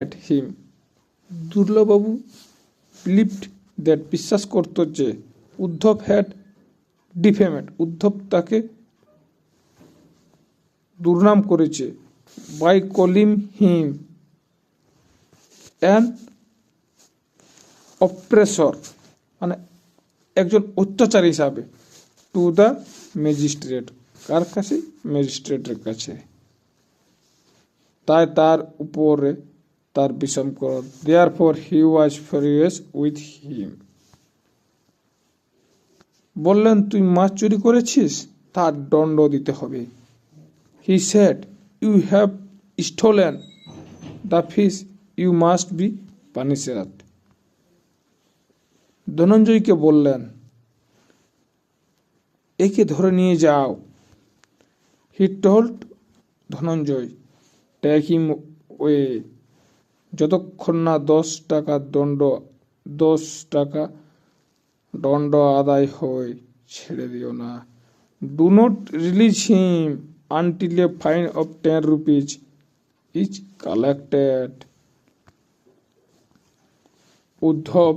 at him. দুর্লভবাবু believed that বিশ্বাস করত যে উদ্ধব had defamed, উদ্ধব তাকে দুর্নাম করেছে by calling him an oppressor, মানে একজন অত্যাচারী হিসাবে, টু দ্য ম্যাজিস্ট্রেট, কার কাছে? ম্যাজিস্ট্রেটের কাছে। তাই তার উপরে তার বিষম ক্রোধ। Therefore he was furious with him. বললেন, তুই মাছ চুরি করেছিস, তার দণ্ড দিতে হবে। He said, you have stolen the fish, you must be punished. ধনঞ্জয়কে বললেন, একে ধরে নিয়ে যাও। He told Dhananjay, take him away, যতক্ষণ না 10 টাকা দণ্ড আদায় হয় ছেড়ে দিও না। Do not release him until a fine of 10 rupees is collected. Uddhav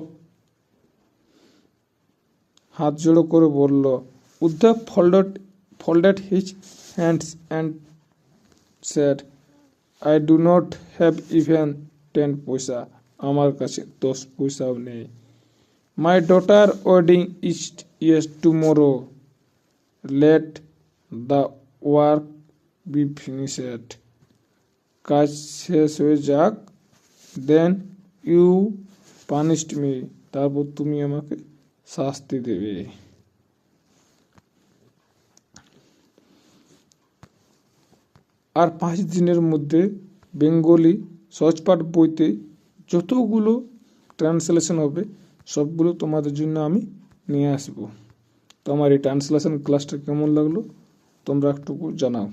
হাত জোড়ো করে বলল। Uddhav folded his hands and said, I do not have even 10 পয়সা, আমার কাছে 10 পয়সাও নেই। My daughter wedding is tomorrow, let the work be finished. কাজ শেষ হয়ে যাক, then you punished me, তারপর তুমি আমাকে শাস্তি দেবে। আর 5 দিনের মধ্যে বেঙ্গলি সহজপাঠ বইতে যতগুলো ট্রান্সলেশন হবে সবগুলো তোমাদের জন্য আমি নিয়ে আসবো। তো আমার এই ট্রান্সলেশন ক্লাসটা কেমন লাগলো তোমরা একটু জানাও।